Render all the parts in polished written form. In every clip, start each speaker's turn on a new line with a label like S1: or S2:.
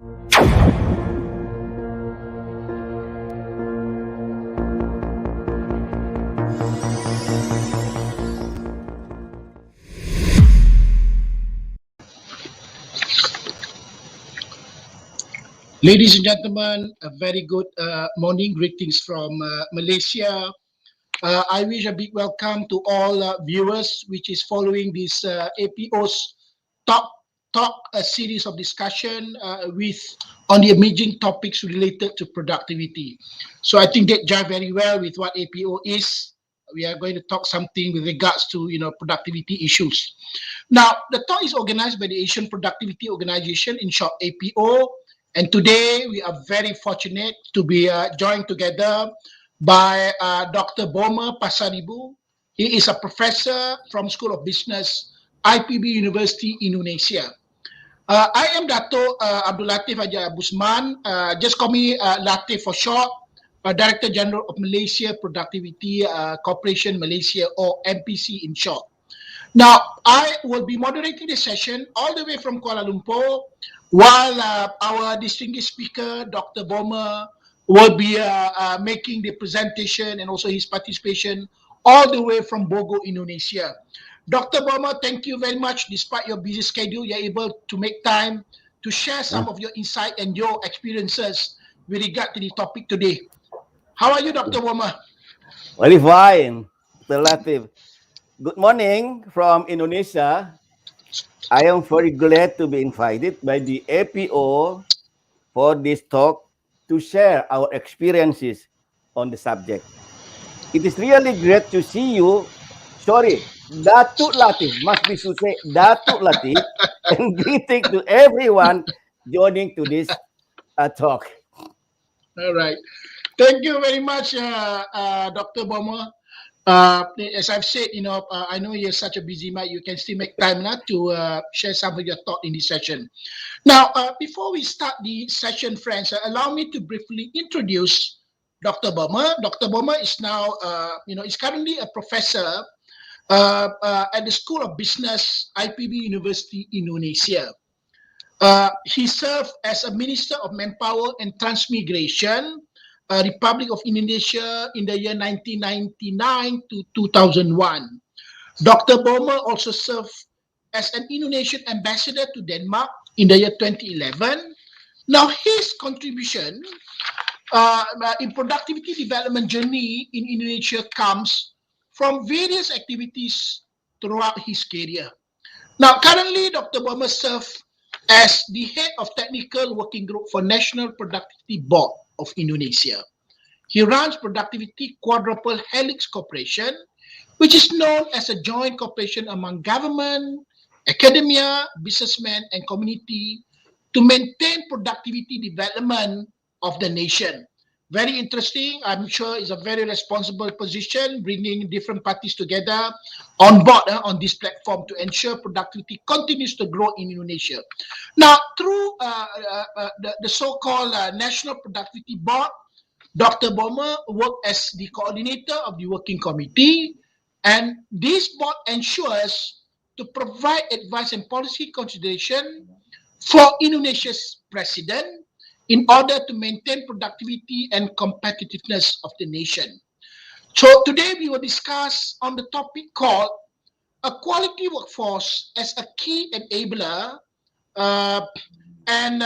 S1: Ladies and gentlemen, a very good morning. Greetings from Malaysia. I wish a big welcome to all viewers, which is following this APO's Top Talk, a series of discussion on the emerging topics related to productivity. So I think that jive very well with what APO is. We are going to talk something with regards to productivity issues. Now, the talk is organized by the Asian Productivity Organization, in short APO. And today we are very fortunate to be joined together by Dr. Bomer Pasaribu. He is a professor from School of Business, IPB University, Indonesia. I am Dato Abdul Latif Haji Abusman. Just call me Latif for short. Director General of Malaysia Productivity Corporation Malaysia, or MPC in short. Now, I will be moderating the session all the way from Kuala Lumpur, while our distinguished speaker, Dr. Bomer, will be making the presentation and also his participation all the way from Bogor, Indonesia. Dr. Bomer, thank you very much. Despite your busy schedule, you're able to make time to share some of your insight and your experiences with regard to the topic today. How are you, Dr. Bomer?
S2: Very fine, Mr. Latif. Good morning from Indonesia. I am very glad to be invited by the APO for this talk to share our experiences on the subject. It is really great to see you. Sorry, Dato Latif, must be to say Dato Latif, and greeting to everyone joining to this talk.
S1: All right. Thank you very much, Dr. Bomer. As I've said, I know you're such a busy man. You can still make time now to share some of your thought in this session. Now, before we start the session, friends, allow me to briefly introduce Dr. Bomer. Dr. Bomer is now, is currently a professor at the School of Business, IPB University, Indonesia. He served as a Minister of Manpower and Transmigration, Republic of Indonesia in the year 1999 to 2001. Dr. Bomer also served as an Indonesian ambassador to Denmark in the year 2011. Now, his contribution in productivity development journey in Indonesia comes from various activities throughout his career. Now, currently, Dr. Bomer serves as the head of technical working group for National Productivity Board of Indonesia. He runs Productivity Quadruple Helix Corporation, which is known as a joint corporation among government, academia, businessmen, and community to maintain productivity development of the nation. Very interesting. I'm sure it's a very responsible position, bringing different parties together on board on this platform to ensure productivity continues to grow in Indonesia. Now, through the so-called National Productivity Board, Dr. Bomer worked as the coordinator of the working committee, and this board ensures to provide advice and policy consideration for Indonesia's president in order to maintain productivity and competitiveness of the nation. So today we will discuss on the topic called a quality workforce as a key enabler, and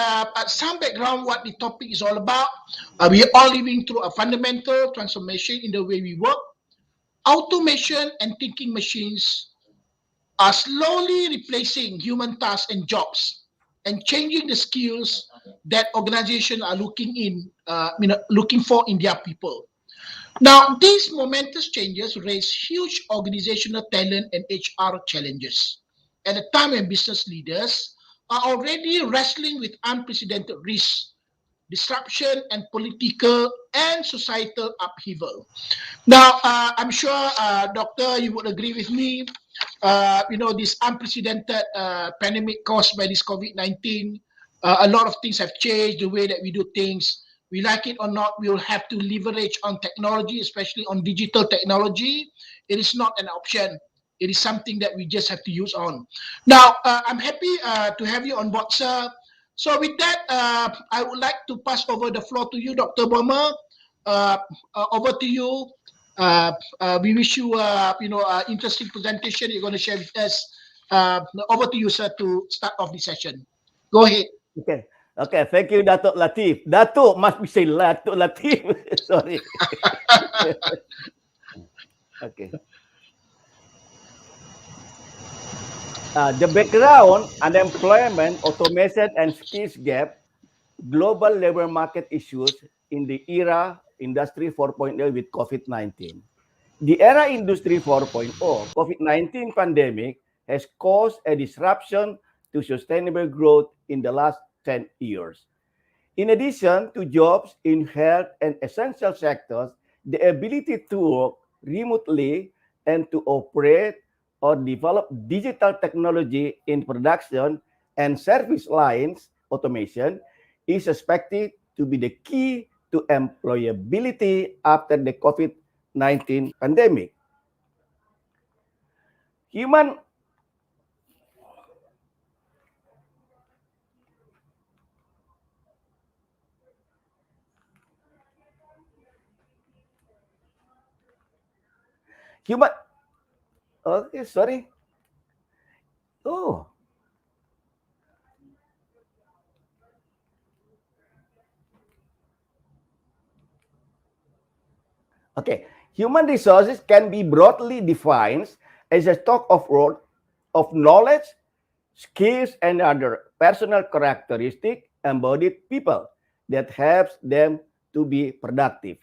S1: some background what the topic is all about. We are all living through a fundamental transformation in the way we work. Automation and thinking machines are slowly replacing human tasks and jobs and changing the skills that organizations are looking for in their people. Now, these momentous changes raise huge organizational talent and HR challenges at a time when business leaders are already wrestling with unprecedented risks, disruption, and political and societal upheaval. Now, I'm sure, Doctor, you would agree with me. This unprecedented pandemic caused by this COVID-19, a lot of things have changed the way that we do things. We like it or not, we will have to leverage on technology, especially on digital technology. It is not an option. It is something that we just have to use on. Now, I'm happy to have you on board, sir. So with that, I would like to pass over the floor to you, Dr. Bomer. Uh, Over to you. We wish you, interesting presentation you're going to share with us. Over to you, sir, to start off the session. Go ahead.
S2: Okay. Okay, thank you, Dato Latif. Dato must be say Dato Latif. Sorry. Okay. The background, unemployment, automation, and skills gap, global labor market issues in the era Industry 4.0 with COVID-19. The era Industry 4.0, COVID-19 pandemic has caused a disruption to sustainable growth in the last 10 years. In addition to jobs in health and essential sectors, the ability to work remotely and to operate or develop digital technology in production and service lines automation is expected to be the key to employability after the COVID-19 pandemic. Human human okay, sorry. Oh, okay. Human resources can be broadly defined as a stock of work, of knowledge, skills, and other personal characteristics embodied people that helps them to be productive.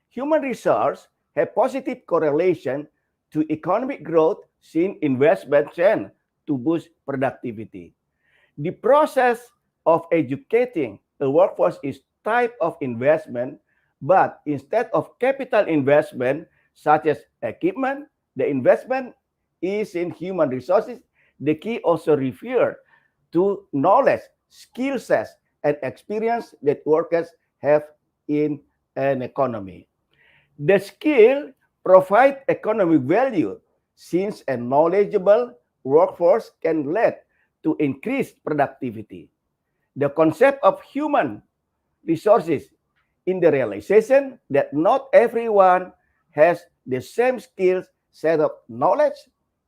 S2: Human resources have positive correlation to economic growth since investment tend to boost productivity. The process of educating a workforce is type of investment, but instead of capital investment such as equipment, the investment is in human resources. The key also refers to knowledge, skill sets, and experience that workers have in an economy. The skill provide economic value since a knowledgeable workforce can lead to increased productivity. The concept of human resources in the realization that not everyone has the same skills set of knowledge.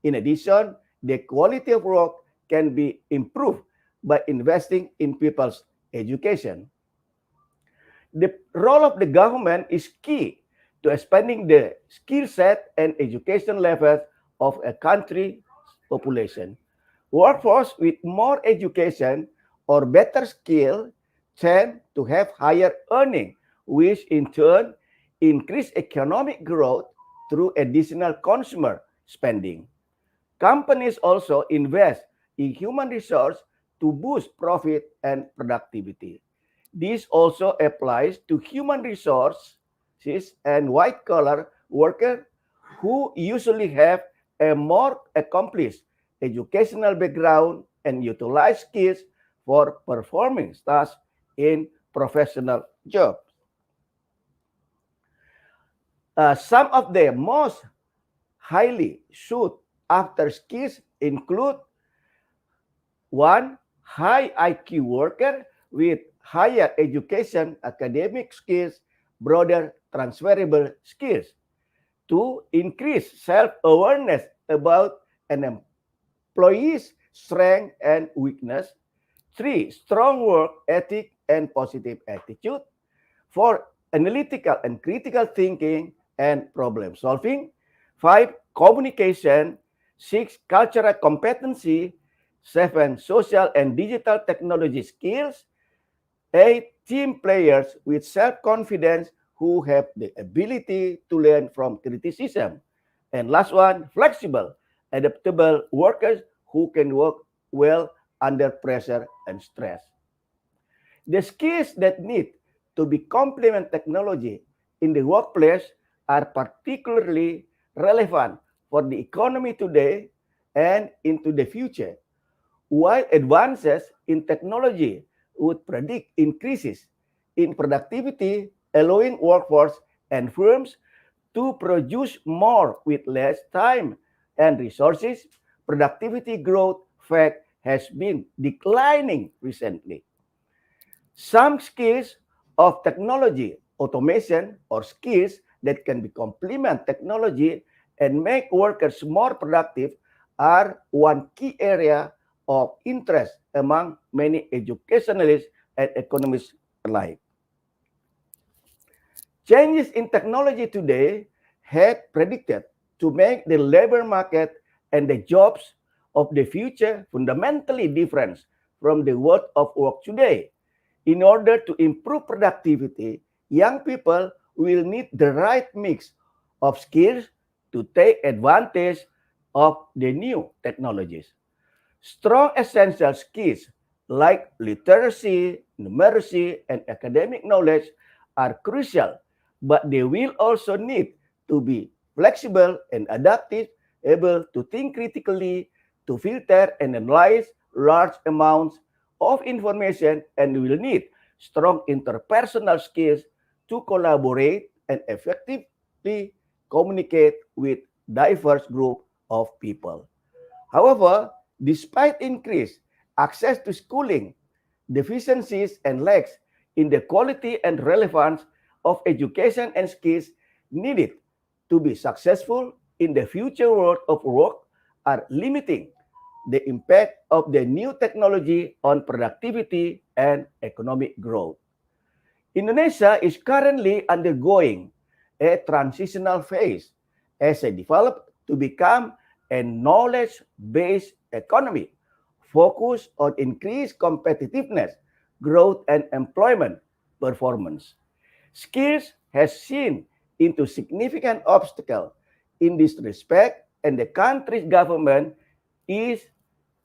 S2: In addition, the quality of work can be improved by investing in people's education. The role of the government is key to expanding the skill set and education levels of a country's population. Workforce with more education or better skill tend to have higher earning, which in turn increase economic growth through additional consumer spending. Companies also invest in human resource to boost profit and productivity. This also applies to human resources and white collar workers who usually have a more accomplished educational background and utilize skills for performing tasks in professional jobs. Some of the most highly sought after skills include one, high IQ worker with higher education, academic skills, broader transferable skills. Two, increase self-awareness about an employee's strength and weakness. Three, strong work ethic and positive attitude. Four, analytical and critical thinking and problem solving. Five, communication. Six, cultural competency. Seven, social and digital technology skills. Eight, team players with self-confidence who have the ability to learn from criticism. And last one, flexible, adaptable workers who can work well under pressure and stress. The skills that need to be complement technology in the workplace are particularly relevant for the economy today and into the future. While advances in technology would predict increases in productivity, allowing workforce and firms to produce more with less time and resources, productivity growth fact has been declining recently. Some skills of technology, automation, or skills that can be complement technology and make workers more productive are one key area of interest among many educationalists and economists alike. Changes in technology today have predicted to make the labor market and the jobs of the future fundamentally different from the world of work today. In order to improve productivity, young people will need the right mix of skills to take advantage of the new technologies. Strong essential skills like literacy, numeracy, and academic knowledge are crucial, but they will also need to be flexible and adaptive, able to think critically, to filter and analyze large amounts of information, and will need strong interpersonal skills to collaborate and effectively communicate with diverse group of people. However, despite increased access to schooling, deficiencies and lacks in the quality and relevance of education and skills needed to be successful in the future world of work are limiting the impact of the new technology on productivity and economic growth. Indonesia is currently undergoing a transitional phase as it develops to become a knowledge-based economy focused on increased competitiveness, growth, and employment performance. Skills has seen into significant obstacle in this respect, and the country's government is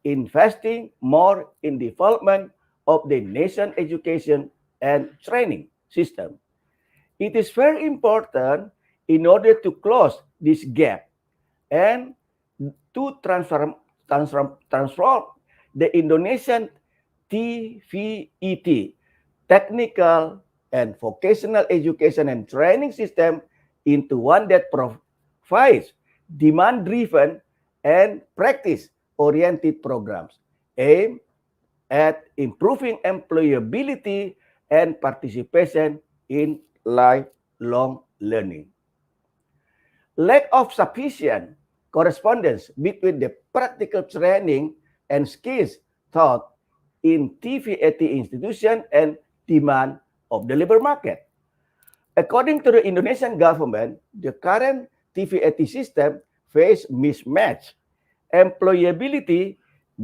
S2: investing more in development of the nation education and training system. It is very important in order to close this gap and to transform the Indonesian TVET, technical and vocational education and training system, into one that provides demand-driven and practice-oriented programs aimed at improving employability and participation in lifelong learning. Lack of sufficient correspondence between the practical training and skills taught in TVET institution and demand of the labor market. According to the Indonesian government, the current TVET system faces mismatch employability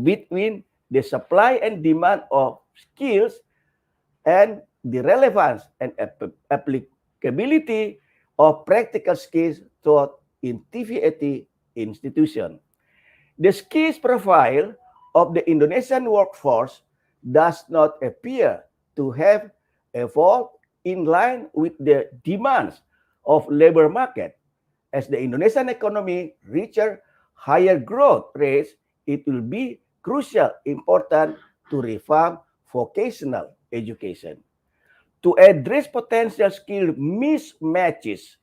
S2: between the supply and demand of skills and the relevance and applicability of practical skills taught in TVET institution. The skills profile of the Indonesian workforce does not appear to have evolved in line with the demands of labor market. As the Indonesian economy reaches higher growth rates, it will be crucial important to reform vocational education to address potential skill mismatches,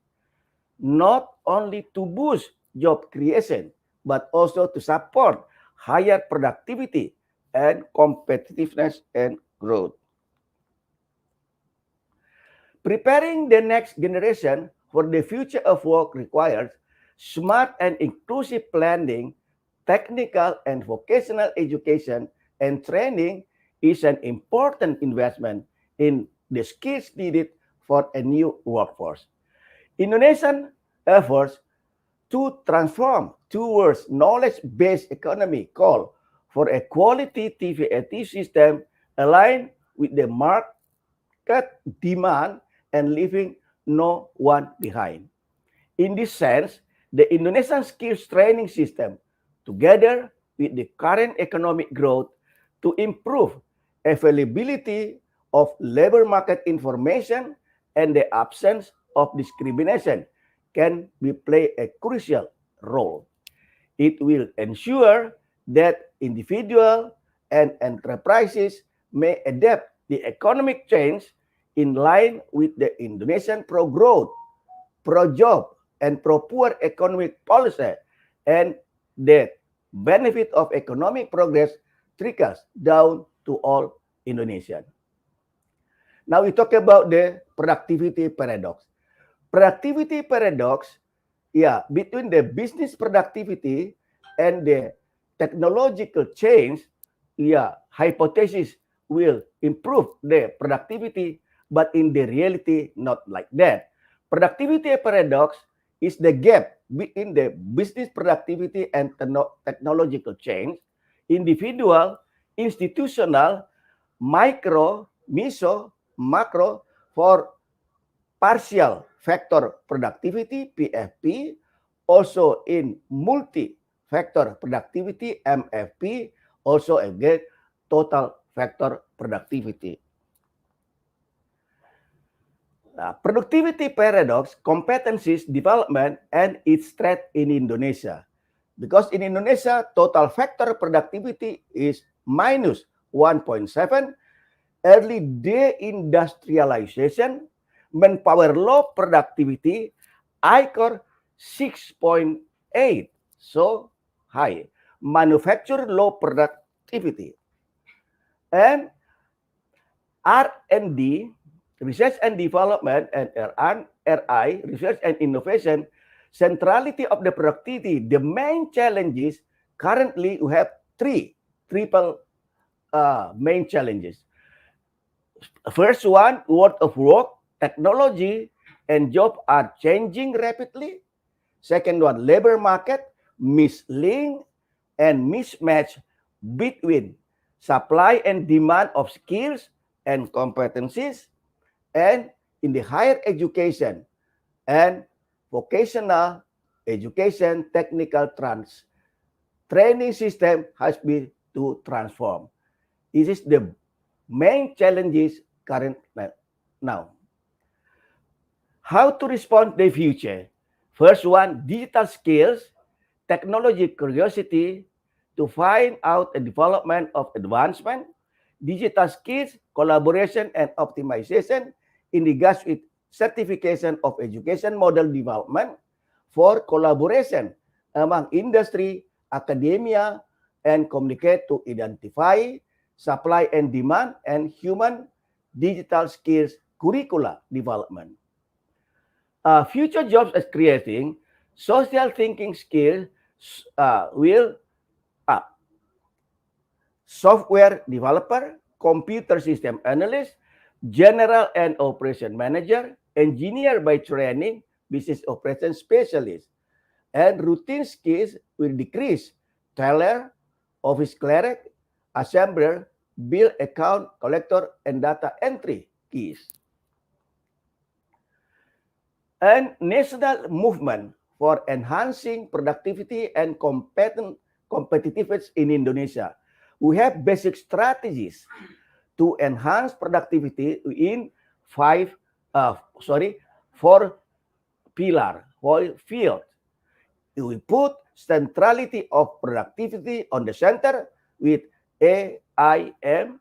S2: not only to boost job creation, but also to support higher productivity and competitiveness and growth. Preparing the next generation for the future of work requires smart and inclusive planning. Technical and vocational education and training is an important investment in the skills needed for a new workforce. Indonesian efforts to transform towards knowledge-based economy call for a quality TVET system aligned with the market demand and leaving no one behind. In this sense, the Indonesian skills training system, together with the current economic growth, to improve availability of labor market information and the absence of discrimination, can be play a crucial role. It will ensure that individuals and enterprises may adapt the economic change in line with the Indonesian pro-growth, pro-job, and pro-poor economic policy, and that benefit of economic progress trickles down to all Indonesians. Now we talk about the productivity paradox. Productivity paradox, yeah, between the business productivity and the technological change, yeah, hypothesis will improve the productivity, but in the reality, not like that. Productivity paradox is the gap between the business productivity and technological change, individual, institutional, micro, meso, macro for partial factor productivity, PFP, also in multi-factor productivity, MFP, also again total factor productivity. Productivity paradox, competencies development, and its threat in Indonesia. Because in Indonesia, total factor productivity is minus 1.7, early deindustrialization, manpower low productivity, ICOR 6.8, so high. Manufacture low productivity. And R&D, research and development, and RI, research and innovation, centrality of the productivity. The main challenges currently we have triple main challenges. First one, world of work, technology, and job are changing rapidly. Second one, labor market, mislink and mismatch between supply and demand of skills and competencies. And in the higher education and vocational education, technical training system has been to transform. This is the main challenges current now. How to respond to the future? First one, digital skills, technology curiosity to find out a development of advancement, digital skills, collaboration and optimization in regards with certification of education model development for collaboration among industry, academia, and communicate to identify supply and demand and human digital skills curricula development. Future jobs as creating social thinking skills will software developer, computer system analyst, general and operation manager, engineer by training, business operation specialist, and routine skills will decrease. Teller, office clerk, assembler, bill account collector, and data entry keys. And national movement for enhancing productivity and competitiveness in Indonesia. We have basic strategies to enhance productivity in four fields. We put centrality of productivity on the center with AIM,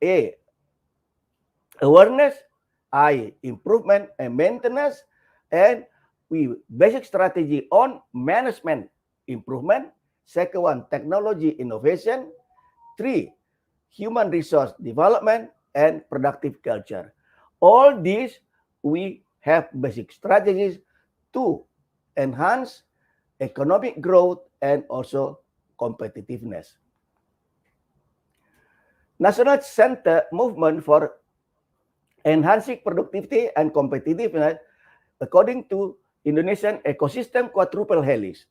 S2: A, awareness, I, improvement and maintenance, and we basic strategy on management improvement. Second one, technology innovation. 3, human resource development and productive culture. All these we have basic strategies to enhance economic growth and also competitiveness. National Center Movement for Enhancing Productivity and Competitiveness, according to Indonesian Ecosystem Quadruple Helix,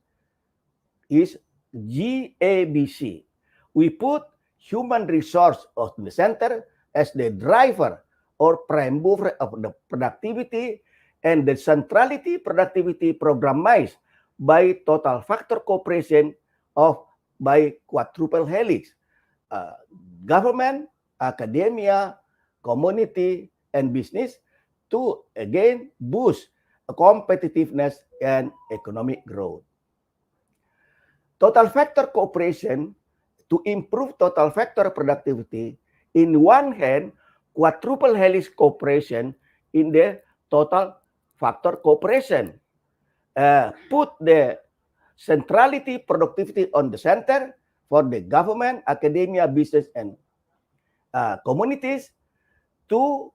S2: is GABC. We put human resource of the center as the driver or prime mover of the productivity, and the centrality productivity programmized by total factor cooperation by quadruple helix, government, academia, community, and business to again boost competitiveness and economic growth. Total factor cooperation to improve total factor productivity. In one hand, quadruple helix cooperation in the total factor cooperation. Put the centrality productivity on the center for the government, academia, business, and communities to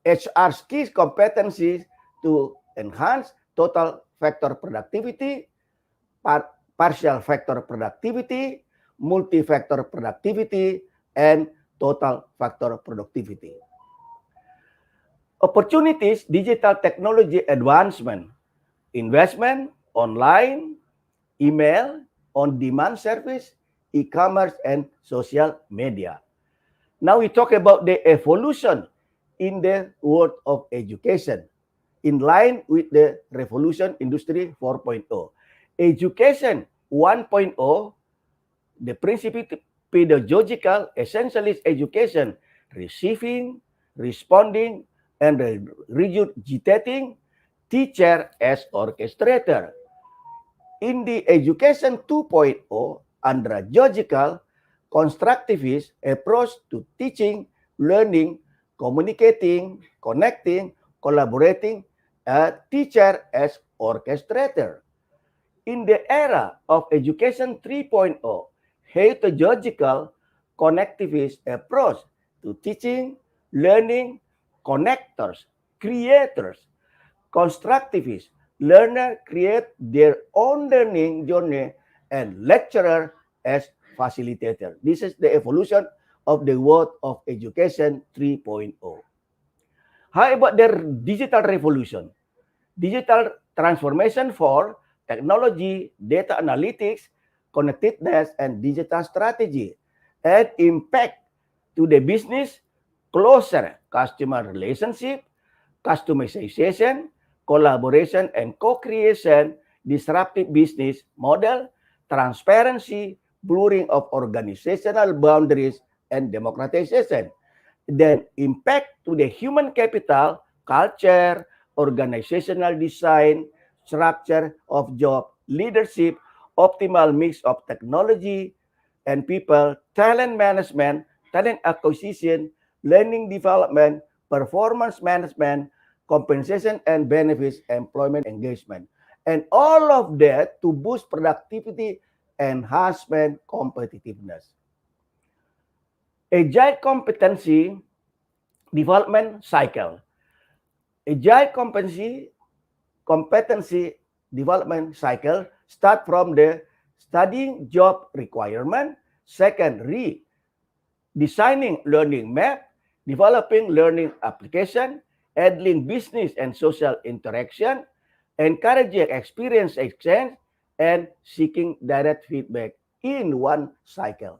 S2: HR skills competencies to enhance total factor productivity, partial factor productivity, multi-factor productivity, and total factor productivity. Opportunities, digital technology advancement, investment, online, email, on-demand service, e-commerce, and social media. Now we talk about the evolution in the world of education in line with the revolution industry 4.0. Education 1.0, the principle pedagogical essentialist education, receiving, responding, and regurgitating, teacher as orchestrator. In the education 2.0, andragogical, constructivist approach to teaching, learning, communicating, connecting, collaborating, a teacher as orchestrator. In the era of education 3.0, heterogeneal, connectivist approach to teaching, learning, connectors, creators, constructivists, learner create their own learning journey and lecturer as facilitator. This is the evolution of the world of education 3.0. How about the digital revolution? Digital transformation for technology, data analytics, connectedness, and digital strategy, and impact to the business, closer customer relationship, customization, collaboration, and co-creation, disruptive business model, transparency, blurring of organizational boundaries, and democratization. Then impact to the human capital, culture, organizational design, structure of job, leadership, optimal mix of technology and people, talent management, talent acquisition, learning development, performance management, compensation and benefits, employment engagement. And all of that to boost productivity, enhancement, competitiveness. Agile competency development cycle. Agile competency development cycle start from the studying job requirement, second, designing learning map, developing learning application, handling business and social interaction, encouraging experience exchange, and seeking direct feedback in one cycle.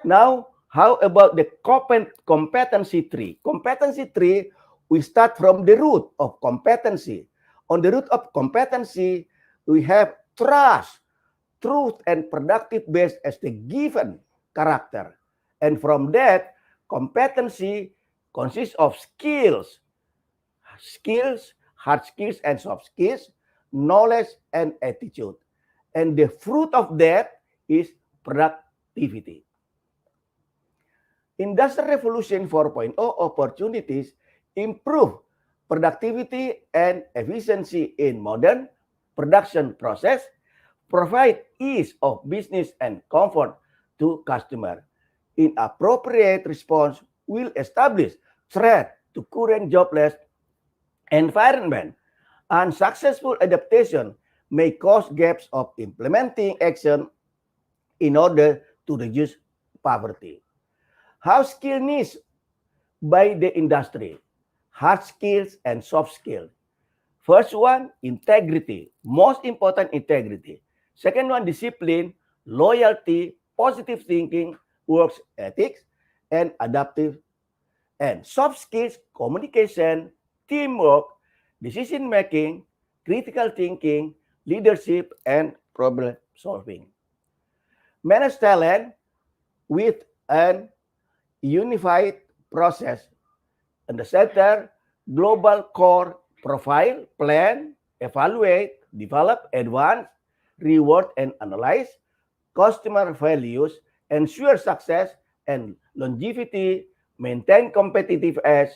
S2: Now, how about the competency tree? Competency tree, we start from the root of competency. On the root of competency, we have trust, truth, and productive base as the given character. And from that, competency consists of skills, hard skills and soft skills, knowledge and attitude. And the fruit of that is productivity. Industrial Revolution 4.0 opportunities improve productivity and efficiency in modern production process, provide ease of business and comfort to customer. Inappropriate response will establish threat to current jobless environment. Unsuccessful adaptation may cause gaps of implementing action in order to reduce poverty. How skill needs by the industry, hard skills and soft skills. First one, integrity. Most important, integrity. Second one, discipline, loyalty, positive thinking, work ethics, and adaptive. And soft skills, communication, teamwork, decision making, critical thinking, leadership, and problem solving. Manage talent with an unified process. And the center, global core profile, plan, evaluate, develop, advance, reward, and analyze, customer values, ensure success and longevity, maintain competitive edge,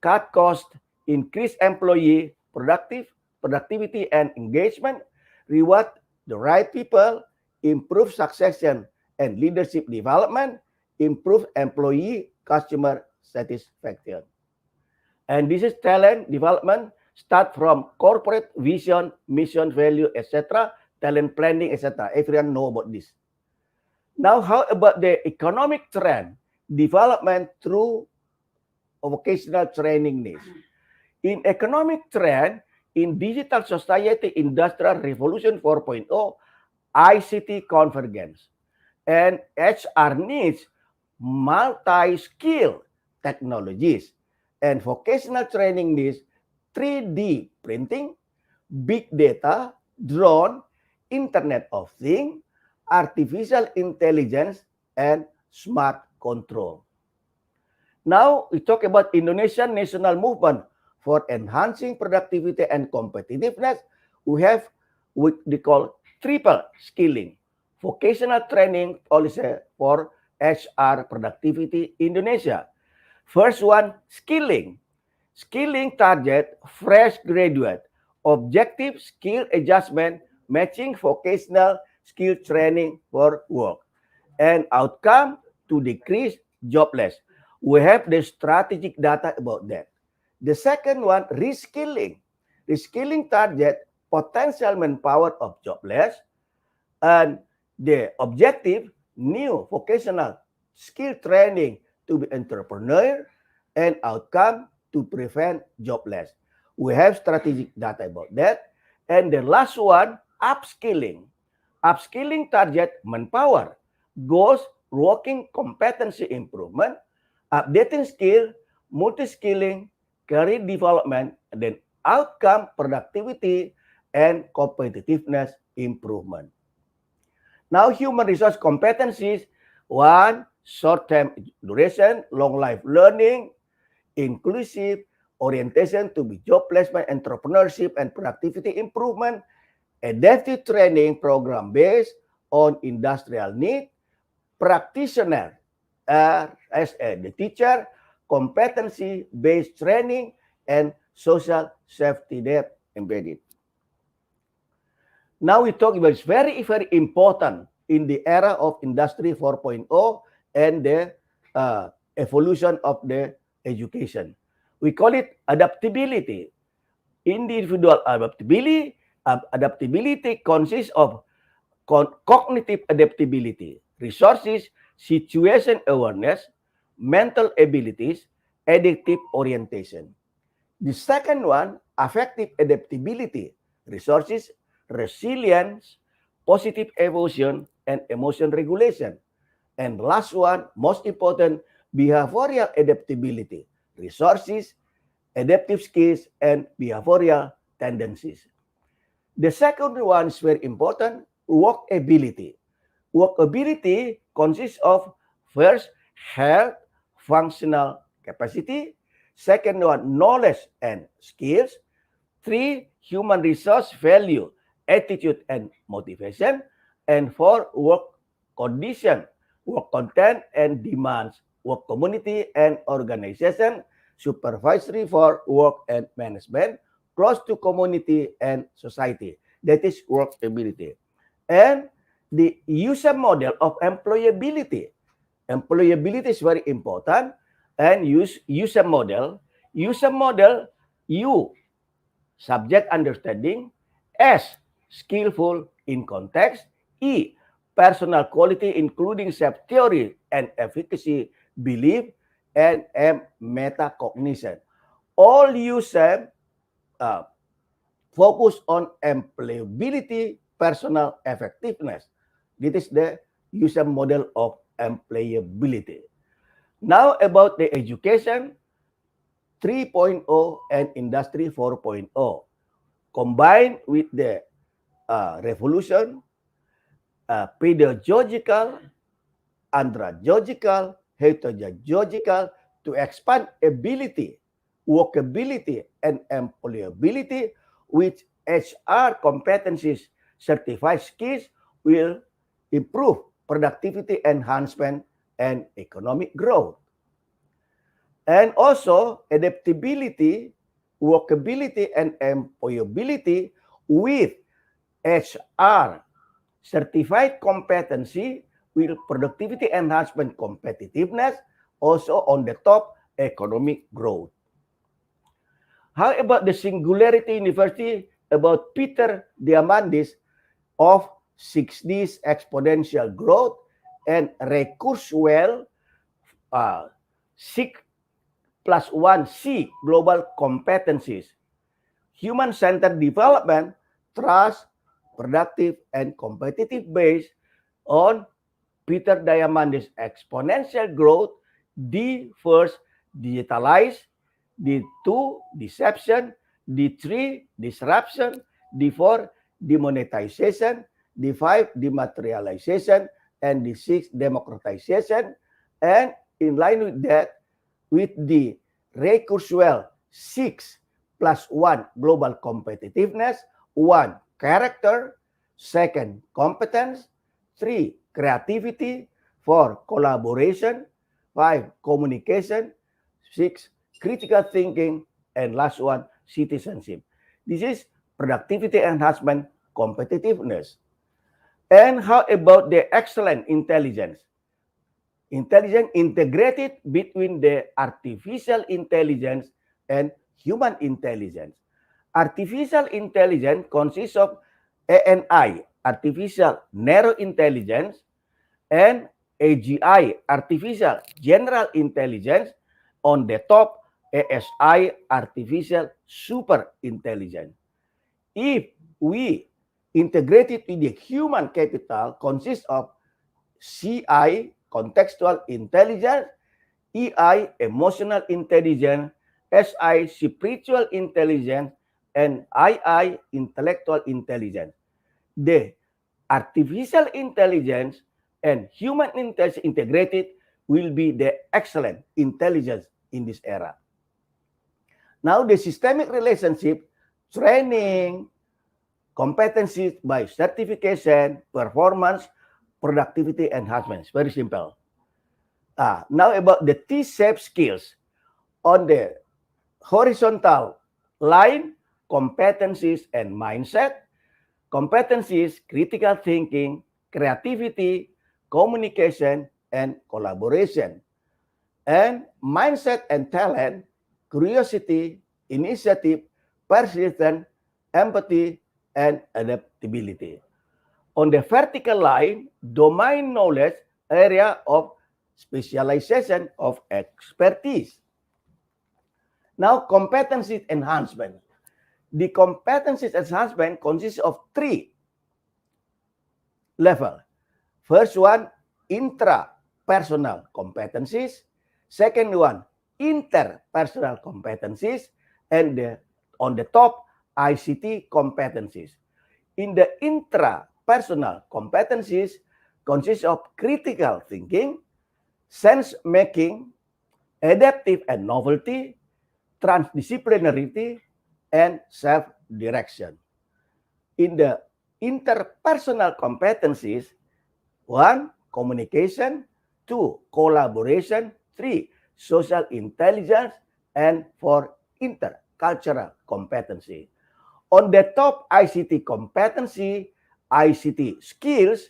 S2: cut cost, increase employee productivity and engagement, reward the right people, improve succession and leadership development, improve employee customer satisfaction. And this is talent development, start from corporate vision, mission, value, etc., talent planning, etc. Everyone know about this. Now, how about the economic trend development through vocational training needs? In economic trend, in digital society, industrial revolution 4.0, ICT convergence, and HR needs multi-skill technologies, and vocational training needs 3D printing, big data, drone, Internet of Things, artificial intelligence, and smart control. Now we talk about Indonesian national movement for enhancing productivity and competitiveness. We have what they call triple skilling, vocational training policy for HR productivity Indonesia. First one, skilling. Skilling target fresh graduate. Objective skill adjustment, matching vocational skill training for work. And outcome to decrease jobless. We have the strategic data about that. The second one, reskilling. Reskilling target potential manpower of jobless, and the objective, new vocational skill training to be entrepreneur, and outcome to prevent jobless. We have strategic data about that. And the last one, upskilling. Upskilling target manpower, goals working competency improvement, updating skill, multi-skilling, career development, and then outcome productivity and competitiveness improvement. Now, human resource competencies, one, short-term duration, long life learning, inclusive, orientation to be job placement, entrepreneurship, and productivity improvement, adaptive training program based on industrial need, practitioner as the teacher, competency-based training, and social safety net embedded. Now we talk about it's very, very important in the era of Industry 4.0 and the evolution of the education. We call it adaptability. Individual adaptability consists of cognitive adaptability, resources, situation awareness, mental abilities, adaptive orientation. The second one, affective adaptability, resources, resilience, positive emotion, and emotion regulation. And last one, most important, behavioral adaptability, resources, adaptive skills, and behavioral tendencies. The second one is very important, workability. Workability consists of first, health, functional capacity. Second one, knowledge and skills. Three, human resource value, attitude and motivation. And four, work condition, work content and demands, work community and organization, supervisory for work and management, close to community and society. That is workability. And the user model of employability. Employability is very important. And user model, U, subject understanding, S, skillful in context, E, personal quality including self-theory and efficacy belief, and M, metacognition. All user focus on employability, personal effectiveness. This is the user model of employability. Now about the education 3.0 and industry 4.0. Combined with the revolution, pedagogical, andragogical, heterogogical, to expand ability, workability, and employability, which HR competencies certified skills will improve productivity enhancement and economic growth. And also adaptability, workability, and employability with HR certified competency will productivity enhancement competitiveness, also on the top, economic growth. How about the Singularity University about Peter Diamandis of 6D's exponential growth and Ray Kurzweil 6 plus 1 C global competencies, human-centered development, trust, productive, and competitive based on Peter Diamandis' exponential growth, D first, digitalize, D2, deception, D3, disruption, D4, demonetization, D5, dematerialization, and D6, democratization. And in line with that, with the Ray Kurzweil 6 plus 1 global competitiveness, 1 character, second competence, 3 creativity, 4 collaboration, 5 communication, 6 critical thinking, and last one citizenship. This is productivity enhancement competitiveness. And how about the excellent intelligence? Intelligence integrated between the artificial intelligence and human intelligence. Artificial intelligence consists of ANI, artificial narrow intelligence, and AGI, artificial general intelligence. On the top, ASI, artificial super intelligence. If we integrate it with the human capital, consists of CI, contextual intelligence, EI, emotional intelligence, SI, spiritual intelligence, and II, intellectual intelligence. The artificial intelligence and human intelligence integrated will be the excellent intelligence in this era. Now, the systemic relationship, training, competencies by certification, performance, productivity enhancements. Very simple. Now about the T-shaped skills. On the horizontal line, competencies and mindset. Competencies, critical thinking, creativity, communication, and collaboration. And mindset and talent, curiosity, initiative, persistence, empathy, and adaptability. On the vertical line, domain knowledge, area of specialization of expertise. Now, competency enhancement. The competency enhancement consists of 3 levels. First one, intrapersonal competencies. Second one, interpersonal competencies. And on the top, ICT competencies. In the intrapersonal competencies, consists of critical thinking, sense making, adaptive and novelty, transdisciplinarity, and self-direction. In the interpersonal competencies, 1, communication, 2, collaboration, 3, social intelligence, and 4, intercultural competency. On the top ICT competency, ICT skills,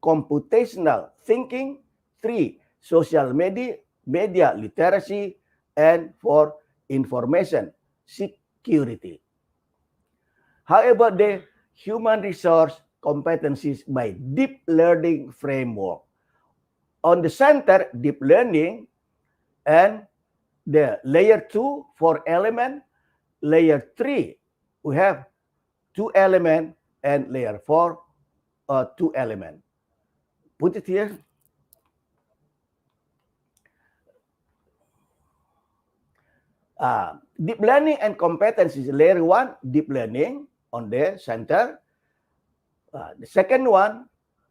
S2: computational thinking, 3, social media literacy, and 4, information security. How about the human resource competencies by deep learning framework? On the center, deep learning, and the layer 2, 4 element, layer 3, we have 2 element, and layer 4, 2 element. Put it here. Deep learning and competencies. Layer 1, deep learning on the center. The second one,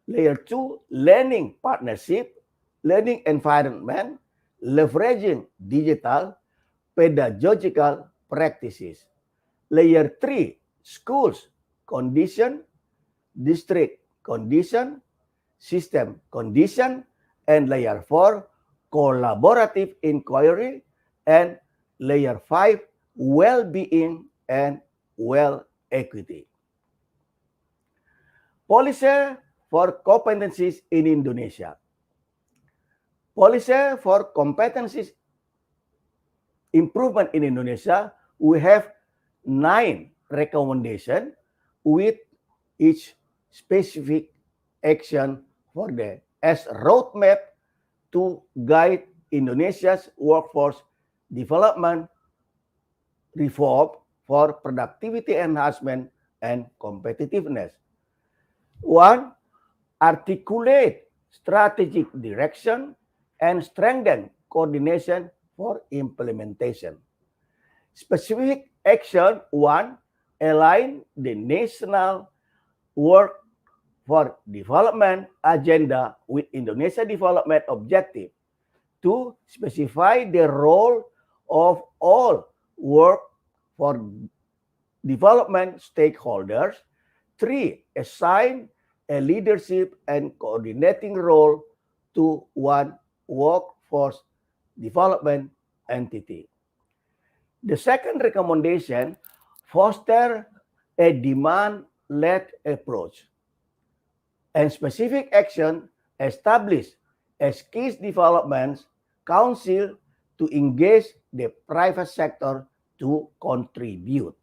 S2: layer 2, learning partnership, learning environment, leveraging digital, pedagogical practices. Layer 3, schools condition, district condition, system condition, and layer 4, collaborative inquiry, and layer 5, well-being and well equity. Policy for competencies in Indonesia. Policy for competencies improvement in Indonesia, we have 9 recommendations with each specific action for the as roadmap to guide Indonesia's workforce development reform for productivity enhancement and competitiveness. One, articulate strategic direction and strengthen coordination for implementation. Specific action one, align the national work for development agenda with Indonesia development objective. Two, specify the role of all work for development stakeholders. Three, assign a leadership and coordinating role to one workforce development entity. The second recommendation, foster a demand-led approach and specific action, establish a skills development council to engage the private sector to contribute.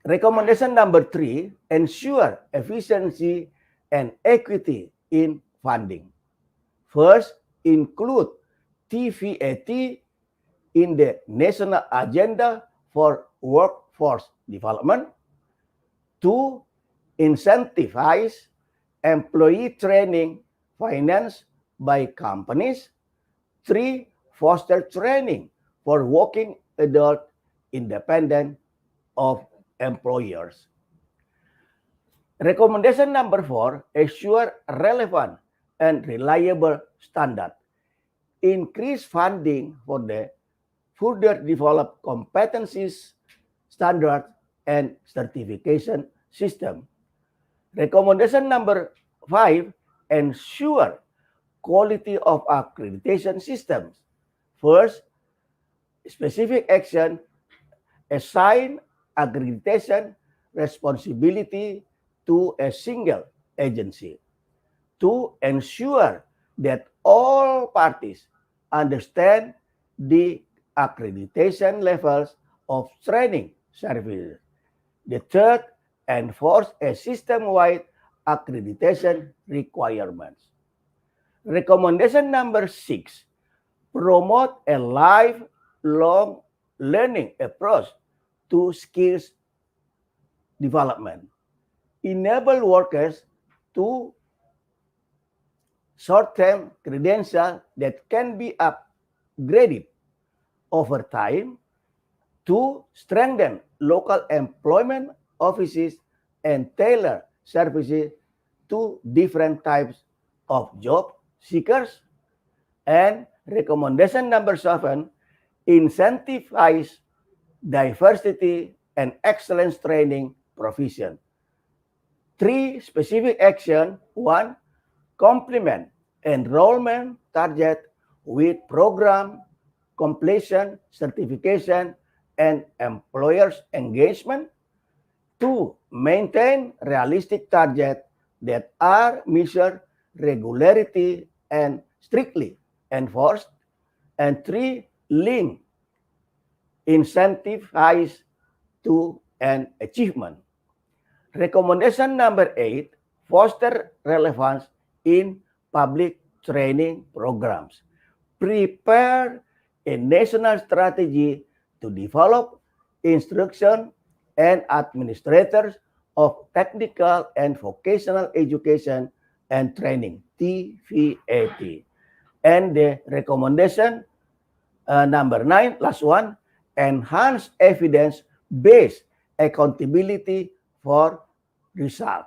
S2: Recommendation number 3, ensure efficiency and equity in funding. First, include TVAT in the national agenda for workforce development. 2, incentivize employee training financed by companies. 3, foster training for working adult independent of employers. Recommendation number 4, assure relevant and reliable standard. Increase funding for the further develop competencies, standards, and certification system. Recommendation number 5, ensure quality of accreditation systems. First, specific action, assign accreditation responsibility to a single agency. To ensure that all parties understand the accreditation levels of training services. The third, enforce a system-wide accreditation requirements. Recommendation number 6, promote a lifelong learning approach to skills development. Enable workers to short-term credentials that can be upgraded over time. To strengthen local employment offices and tailor services to different types of job seekers. And recommendation number 7, incentivize diversity and excellence training provision. 3 specific action. 1, complement enrollment target with program completion, certification, and employers' engagement. 2, maintain realistic targets that are measured regularity and strictly enforced. And 3, link incentivize to an achievement. Recommendation number 8, foster relevance in public training programs. Prepare a national strategy to develop instruction and administrators of technical and vocational education and training, TVAT. And the recommendation number 9, last one, enhance evidence-based accountability for result.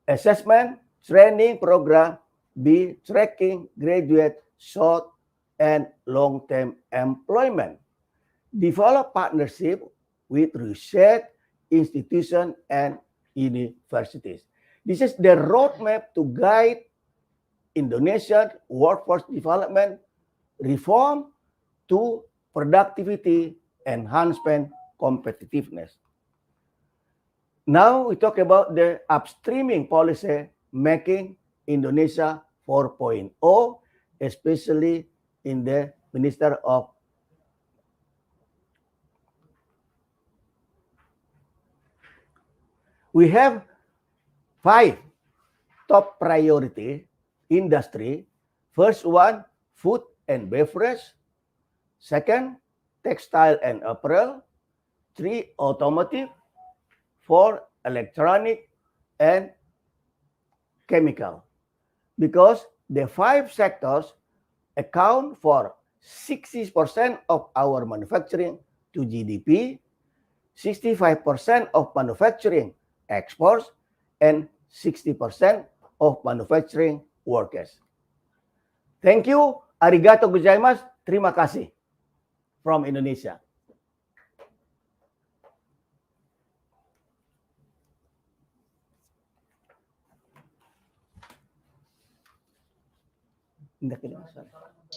S2: Assessment training program be tracking graduate short and long-term employment. Develop partnership with research institutions and universities. This is the roadmap to guide Indonesian workforce development reform to productivity enhancement competitiveness. Now we talk about the upstreaming policy making Indonesia 4.0, especially in the Minister of. We have 5 top priority industry. First one, food and beverage. Second, textile and apparel. 3, automotive. 4, electronic and chemical. Because the 5 sectors account for 60% of our manufacturing to GDP, 65% of manufacturing exports, and 60% of manufacturing workers. Thank you. Arigato gozaimasu. Terima kasih. From Indonesia.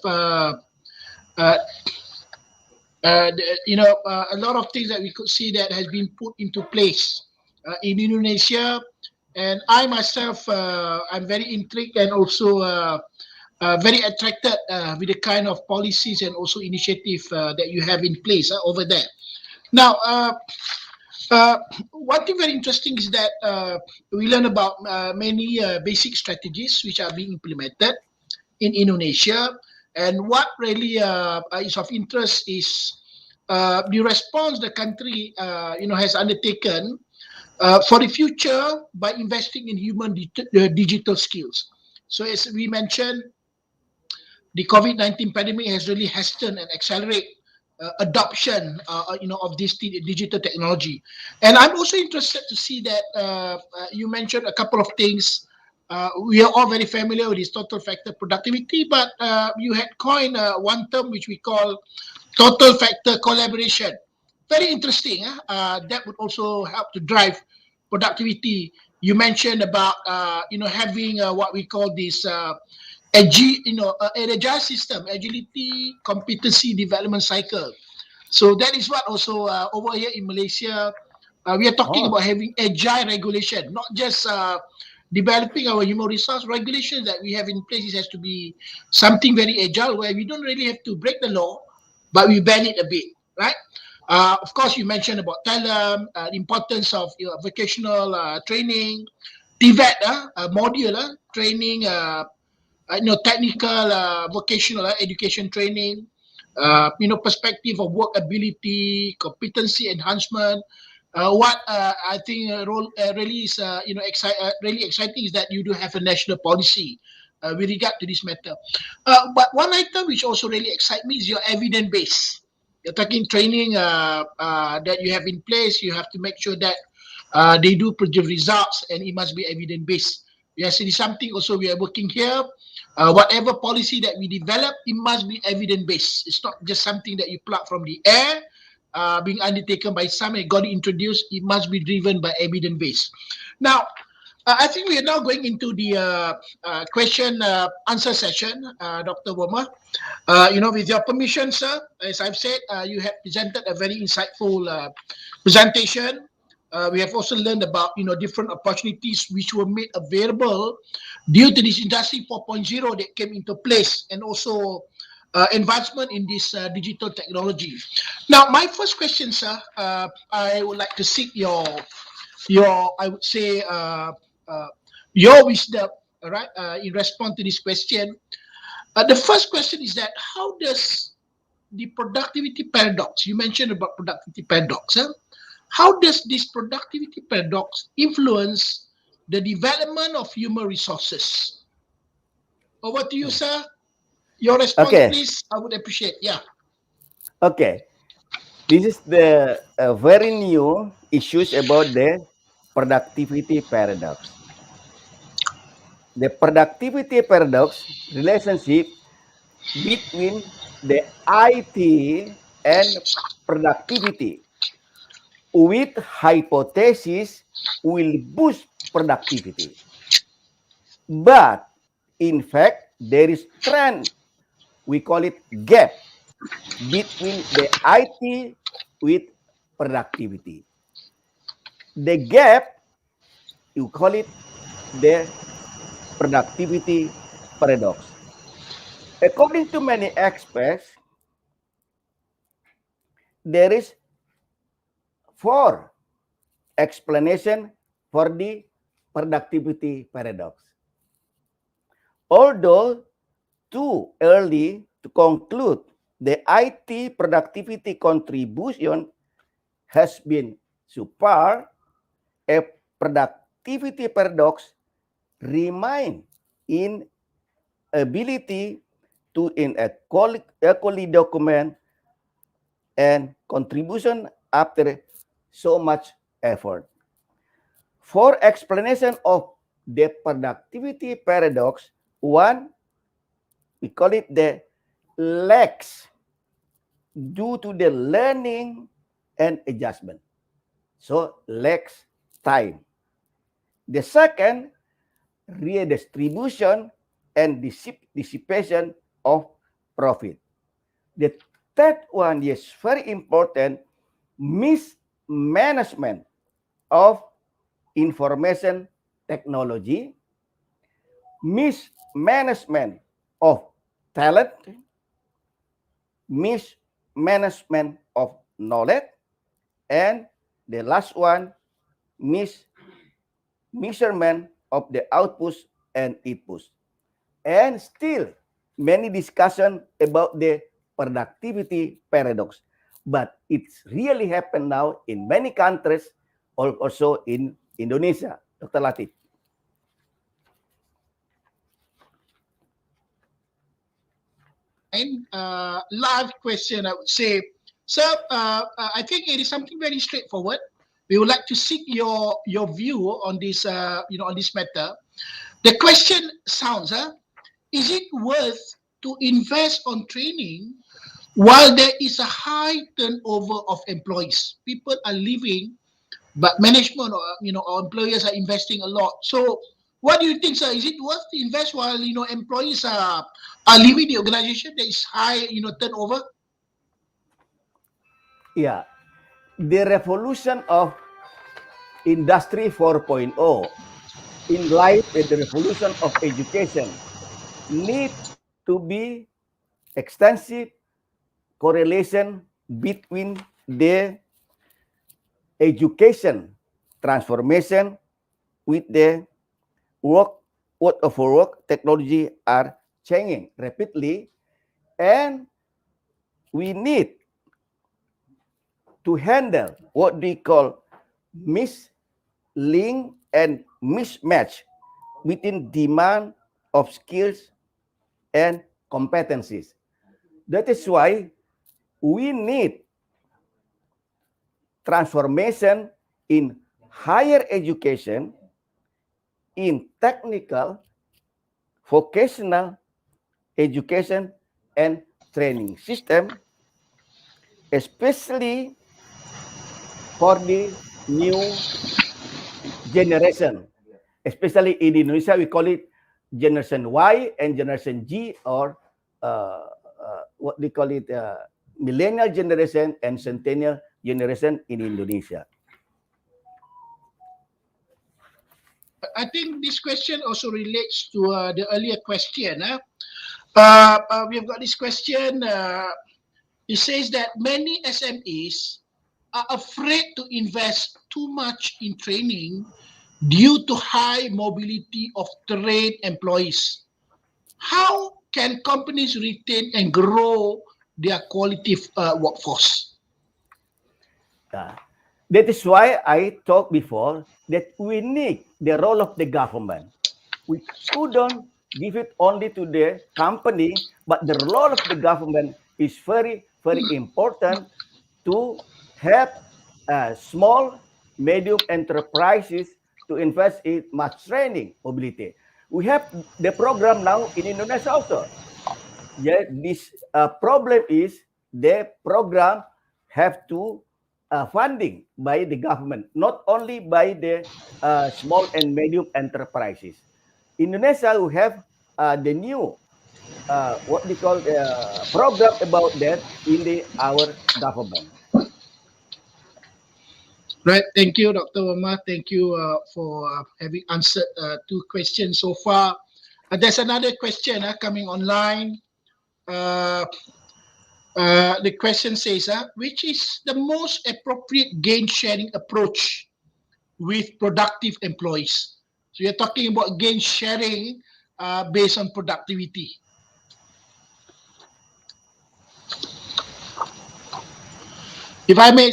S1: Uh, uh, a lot of things that we could see that has been put into place in Indonesia, and I myself, I'm very intrigued and also very attracted with the kind of policies and also initiative that you have in place over there. Now, uh, one thing very interesting is that we learn about many basic strategies which are being implemented in Indonesia. And what really is of interest is the response the country has undertaken for the future by investing in human digital skills. So as we mentioned, the COVID-19 pandemic has really hastened and accelerate adoption, of this digital technology. And I'm also interested to see that you mentioned a couple of things. We are all very familiar with this total factor productivity, but you had coined one term which we call total factor collaboration. Very interesting. That would also help to drive productivity. You mentioned about having what we call this an agile system, agility, competency development cycle. So that is what also over here in Malaysia, we are talking about having agile regulation, not just developing our human resource regulations that we have in place. It has to be something very agile where we don't really have to break the law, but we bend it a bit, right? Of course, you mentioned about talent, the importance of vocational training, TVET, module training, technical, vocational education training, perspective of work ability, competency enhancement. What I think really is really exciting is that you do have a national policy with regard to this matter. But one item which also really excites me is your evidence base. You're talking training that you have in place. You have to make sure that they do produce results, and it must be evidence based. Yes, it is something also we are working here. Whatever policy that we develop, it must be evidence based. It's not just something that you pluck from the air, being undertaken by some and got introduced. It must be driven by evidence based. Now, I think we are now going into the question answer session, Dr. Bomer. With your permission, sir, as I've said, you have presented a very insightful presentation. We have also learned about different opportunities which were made available due to this industry 4.0 that came into place, and also advancement in this digital technology. Now, my first question, sir, I would like to seek your I would say your wisdom, all right, in response to this question. The first question is that how does the productivity paradox, you mentioned about productivity paradox, how does this productivity paradox influence the development of human resources? Over to you, sir. Your response,
S2: Okay.
S1: please. I would appreciate. Yeah.
S2: Okay. This is the very new issues about the productivity paradox. The productivity paradox relationship between the IT and productivity with hypothesis will boost productivity. But in fact, there is trend, we call it gap between the IT with productivity. The gap, you call it the productivity paradox. According to many experts, there is four explanation for the productivity paradox. Although too early to conclude, the IT productivity contribution has been subpar. A productivity paradox remain in ability to equally document and contribution after so much effort. For explanation of the productivity paradox, one, we call it the lags due to the learning and adjustment. So lags time. The second, redistribution and dissipation of profit. The third one is very important, mismanagement of information technology, mismanagement of talent, mismanagement of knowledge, and the last one, measurement of the outputs and inputs. And still, many discussion about the productivity paradox. But it's really happened now in many countries, also in Indonesia. Dr. Latif.
S1: Fine. Live question, I would say. So I think it is something very straightforward. We would like to seek your view on this, on this matter. The question sounds, is it worth to invest on training while there is a high turnover of employees? People are leaving, but management or or employers are investing a lot. So what do you think, sir? Is it worth to invest while employees are leaving the organization? There is high turnover.
S2: Yeah, the revolution of Industry 4.0 in light with the revolution of education need to be extensive correlation between the education transformation with the work for work technology are changing rapidly, and we need to handle what we call mislink and mismatch within demand of skills and competencies. That is why we need transformation in higher education, in technical, vocational education, and training system, especially for the new generation. Especially in Indonesia, we call it Generation Y and Generation G, or what they call it, millennial generation and centennial generation in Indonesia.
S1: I think this question also relates to the earlier question. We've got this question. It says that many SMEs are afraid to invest too much in training due to high mobility of trained employees. How can companies retain and grow their quality workforce?
S2: Uh, that is why I talked before that we need the role of the government. We couldn't give it only to the company, but the role of the government is very, very important to help small, medium enterprises to invest in much training mobility. We have the program now in Indonesia also. Yeah, this problem is the program have to funding by the government, not only by the small and medium enterprises. Indonesia will have the new what they call program about that in the our government.
S1: Right. Thank you, Dr. Bomer. Thank you for having answered two questions so far. There's another question coming online. Uh, the question says, which is the most appropriate gain sharing approach with productive employees? So you're talking about gain sharing based on productivity. If I may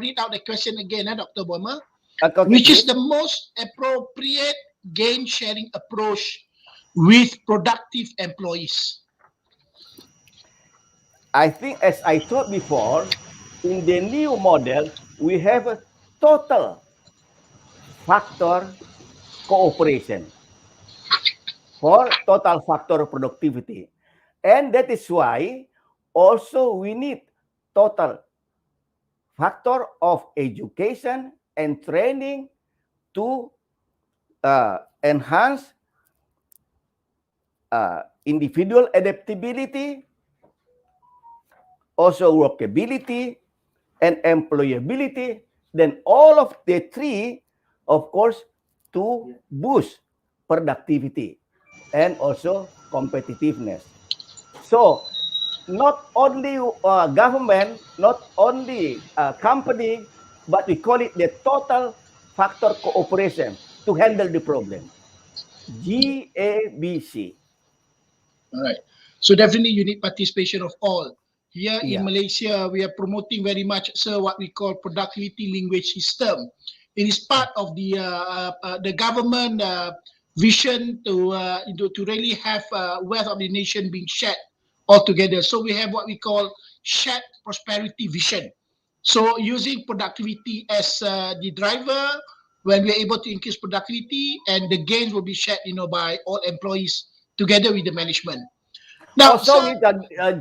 S1: read out the question again, Dr. Bomer,
S2: Okay,
S1: which is the
S2: please.
S1: most appropriate gain sharing approach with productive employees?
S2: I think, as I told before, in the new model, we have a total factor cooperation for total factor productivity. And that is why also we need total factor of education and training to enhance individual adaptability, also workability, and employability. Then all of the three, of course, to boost productivity and also competitiveness. So not only government, not only company, but we call it the total factor cooperation to handle the problem. GABC.
S1: All right. So definitely you need participation of all. Here in
S2: Yeah.
S1: Malaysia, we are promoting very much, sir, what we call productivity language system. It is part of the government vision to really have wealth of the nation being shared all together. So we have what we call shared prosperity vision. So using productivity as the driver, when we are able to increase productivity, and the gains will be shared, by all employees together with the management. Now,
S2: Also
S1: sir,
S2: with the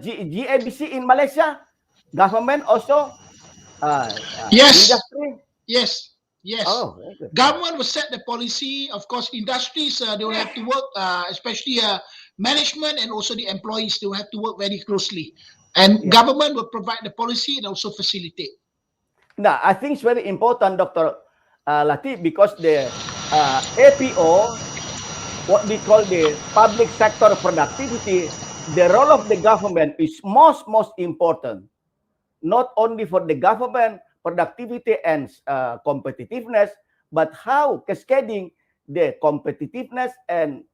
S2: GABC in Malaysia, government also
S1: yes,
S2: industry.
S1: yes, yes.
S2: Oh, very good. Yeah.
S1: Government will set the policy. Of course, industries they will have to work, especially management and also the employees. They will have to work very closely, and
S2: Yeah.
S1: government will provide the policy and also facilitate.
S2: Now, I think it's very important, Dr. Latif, because the APO, what we call the public sector productivity, the role of the government is most important, not only for the government productivity and competitiveness, but how cascading the competitiveness and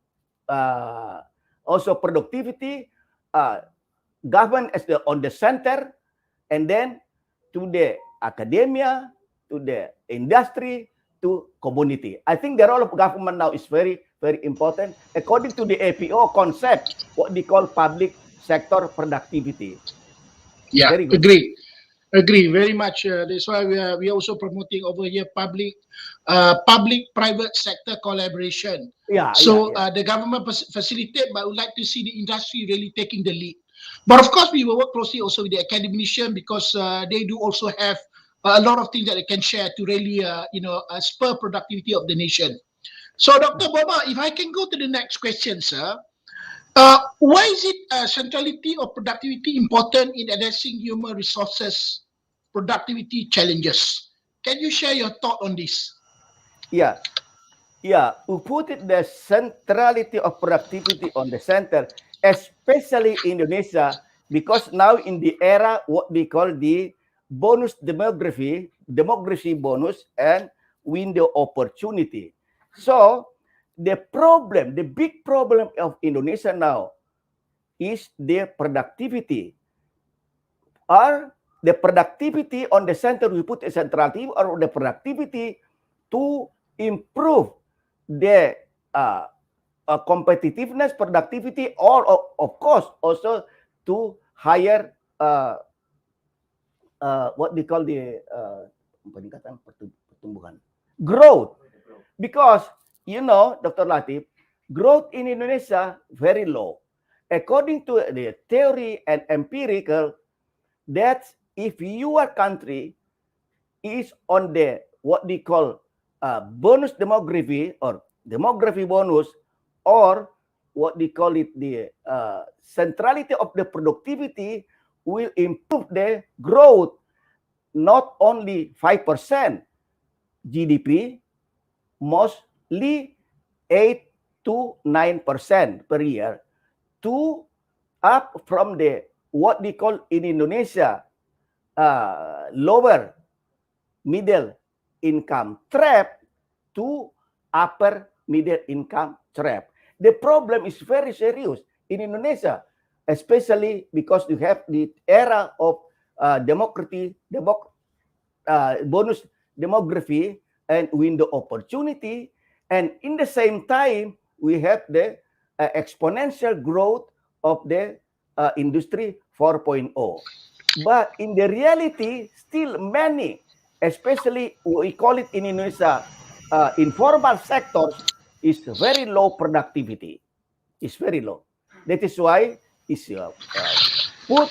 S2: uh, also productivity, uh, government as the on the center, and then to the academia, to the industry, to community. I think the role of government now is very important according to the APO concept, what they call public sector productivity.
S1: Yeah,
S2: Very good.
S1: agree. Agree very much. That's why we are also promoting over here public-private sector collaboration.
S2: Yeah, yeah,
S1: So
S2: yeah.
S1: the government facilitate, but I would like to see the industry really taking the lead. But of course, we will work closely also with the academician because they do also have a lot of things that they can share to really, spur productivity of the nation. So, Dr. Boba, if I can go to the next question, sir. Why is it centrality or productivity important in addressing human resources productivity challenges? Can you share your thought on this?
S2: Yeah, yeah. We put it the centrality of productivity on the center, especially Indonesia, because now in the era what they call the bonus demography bonus and window opportunity. So the big problem of Indonesia now is the productivity. Are the productivity on the center we put a centrality or the productivity to improve the competitiveness, productivity, or of course also to higher what they call the peningkatan pertumbuhan growth, because Dr. Latif, growth in Indonesia very low according to the theory and empirical, that if your country is on the what they call bonus demography or demography bonus, or what they call it the centrality of the productivity, will improve the growth not only 5%, GDP, mostly 8 to 9% per year, to up from the what they call in Indonesia lower middle income trap to upper middle income trap. The problem is very serious in Indonesia, especially because you have the era of bonus demography and window opportunity, and in the same time we have the exponential growth of the industry 4.0. But in the reality, still many, especially we call it in Indonesia, informal sectors, is very low productivity. Is very low. That is why is put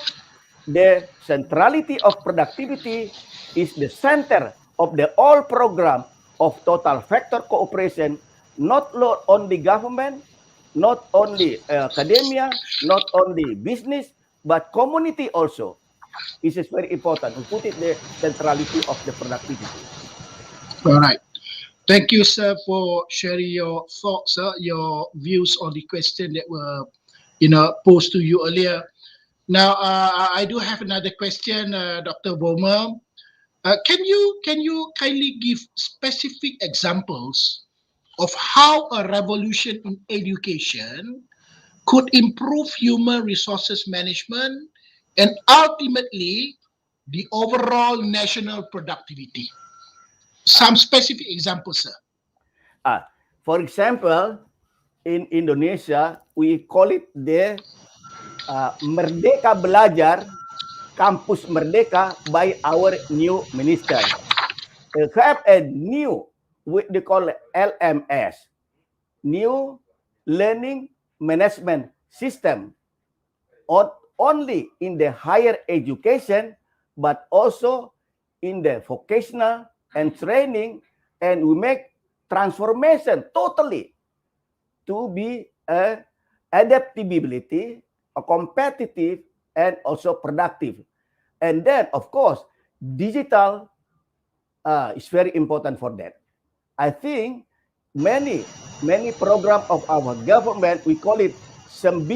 S2: the centrality of productivity is the center of the all program of total factor cooperation, not only government, not only academia, not only business, but community also. This is very important. We put it the centrality of the productivity.
S1: All right. Thank you, sir, for sharing your thoughts, your views on the question that were, posed to you earlier. Now, I do have another question, Dr. Bomer. Can you kindly give specific examples of how a revolution in education could improve human resources management and ultimately the overall national productivity? Some specific examples, sir.
S2: For example, in Indonesia, we call it the Merdeka Belajar, Kampus Merdeka by our new minister. Have a new, what they call LMS, new learning management system, not only in the higher education, but also in the vocational and training, and we make transformation totally to be a adaptability, a competitive, and also productive. And then, of course, digital is very important for that. I think many program of our government, we call it 9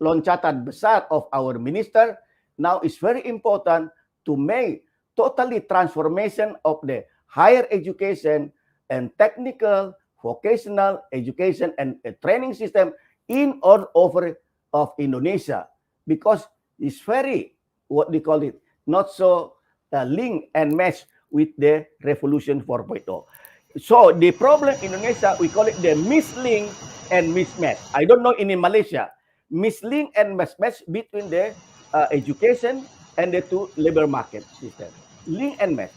S2: loncatan besar of our minister, now is very important to make totally transformation of the higher education and technical, vocational education and training system in all over of Indonesia, because it's very, what they call it, not so link and match with the Revolution 4.0. So the problem in Indonesia, we call it the mislink and mismatch. I don't know in Malaysia, mislink and mismatch between the education and the two labor market system. Link and match.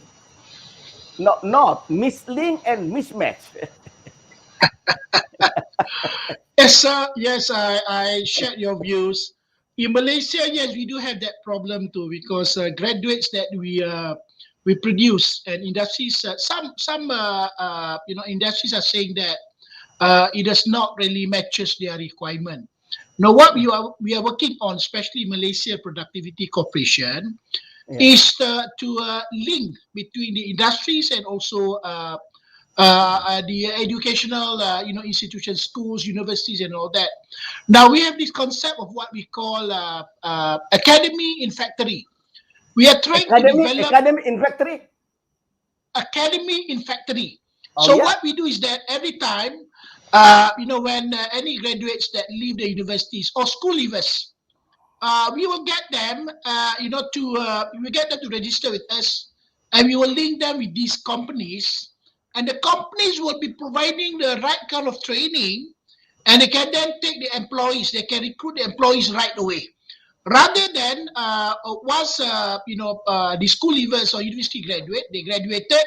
S2: Not mislink and mismatch.
S1: Yes, sir. Yes, I share your views. In Malaysia, yes, we do have that problem too, because graduates that we produce and industries, industries are saying that it does not really matches their requirement. Now, what we are working on, especially Malaysia Productivity Corporation,
S2: Yeah.
S1: is to link between the industries and also the educational institutions, schools, universities, and all that. Now we have this concept of what we call academy in factory. We are trying to develop
S2: Academy in factory.
S1: academy in factory.
S2: Oh
S1: So
S2: yeah.
S1: what we do is that every time, when any graduates that leave the universities or school leavers, we will get them, we get them to register with us, and we will link them with these companies, and the companies will be providing the right kind of training, and they can then take the employees, they can recruit the employees right away, rather than once the school leavers or university graduate, they graduated,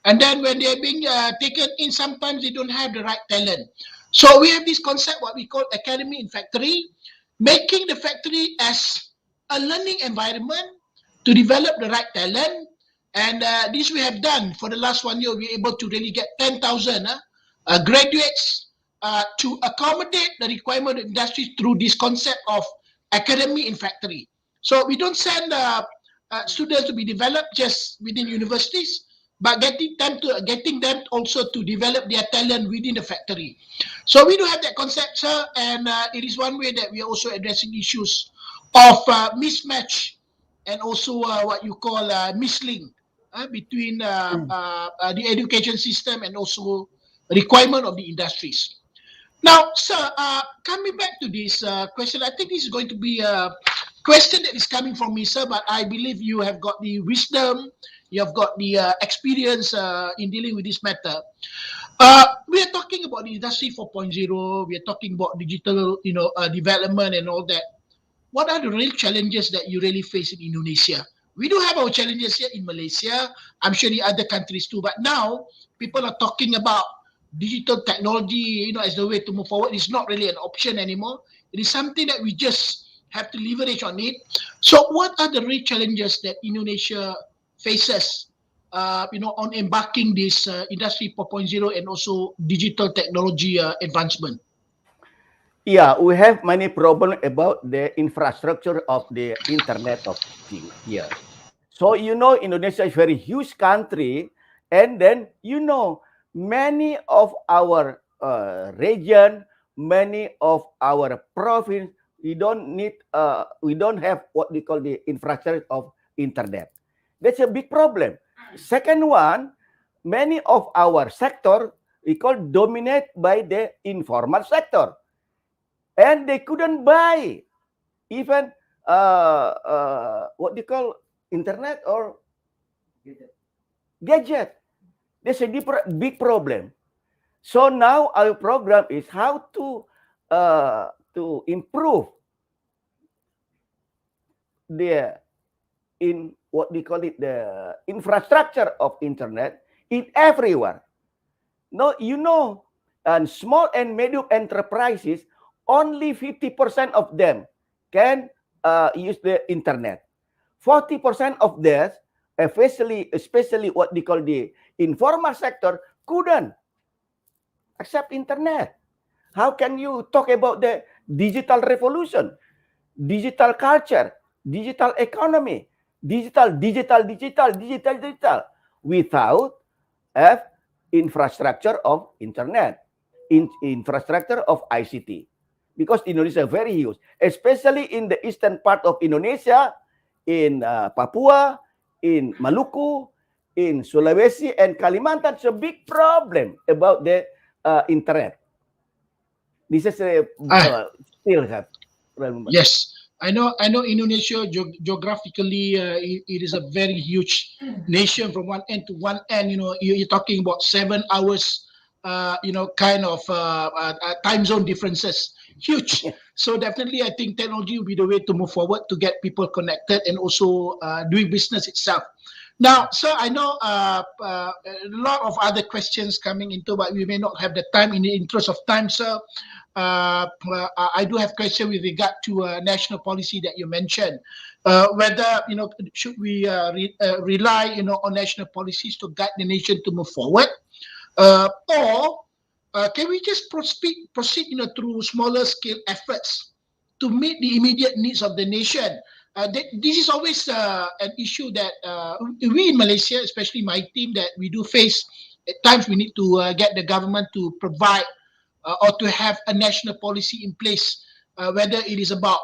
S1: and then when they're being taken in, sometimes they don't have the right talent. So we have this concept, what we call academy in factory, making the factory as a learning environment to develop the right talent. And this we have done for the last 1 year. We're able to really get 10,000 graduates to accommodate the requirement of industry through this concept of academy in factory. So we don't send students to be developed just within universities, but getting them also to develop their talent within the factory. So we do have that concept, sir, and it is one way that we are also addressing issues of mismatch and also what you call mislink between the education system and also requirement of the industries. Now, sir, coming back to this question, I think this is going to be a question that is coming from me, sir, but I believe you have got the wisdom, you have got the experience in dealing with this matter. We are talking about the industry 4.0, we are talking about digital, development and all that. What are the real challenges that you really face in Indonesia? We do have our challenges here in Malaysia. I'm sure the other countries too. But now people are talking about digital technology, as the way to move forward. It's not really an option anymore. It is something that we just have to leverage on it. So, what are the real challenges that Indonesia faces? On embarking this industry 4.0 and also digital technology advancement.
S2: Yeah, we have many problems about the infrastructure of the Internet of Things here. So Indonesia is very huge country, and then many of our region, many of our province, we don't have what we call the infrastructure of internet. That's a big problem. Second one, many of our sector we call dominated by the informal sector, and they couldn't buy even what they call internet or gadget. That's a big problem. So now our program is how to improve the in what we call it the infrastructure of internet in everywhere. No, and small and medium enterprises, only 50% of them can use the internet. 40% of this, especially what they call the informal sector, couldn't accept internet. How can you talk about the digital revolution, digital culture, digital economy, digital without a infrastructure of internet, infrastructure of ICT? Because Indonesia is very huge, especially in the eastern part of Indonesia, in Papua, in Maluku, in Sulawesi and Kalimantan. It's a big problem about the internet. This is still have.
S1: Yes, I know. I know Indonesia geographically, it is a very huge nation from one end to one end. You're talking about 7 hours. Kind of time zone differences. Huge. So definitely, I think technology will be the way to move forward to get people connected and also doing business itself. Now, sir, I know a lot of other questions coming into, but we may not have the time. In the interest of time, sir, I do have question with regard to national policy that you mentioned. Whether should we rely on national policies to guide the nation to move forward, or can we just proceed through smaller scale efforts to meet the immediate needs of the nation? This is always an issue that we in Malaysia, especially my team, that we do face. At times, we need to get the government to provide or to have a national policy in place, whether it is about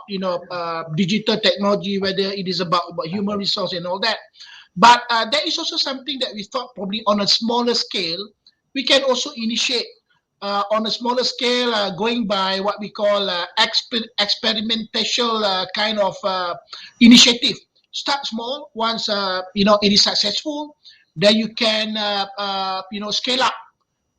S1: digital technology, whether it is about human resource and all that. But that is also something that we thought probably on a smaller scale we can also initiate on a smaller scale, going by what we call experimental kind of initiative. Start small. Once it is successful, then you can scale up,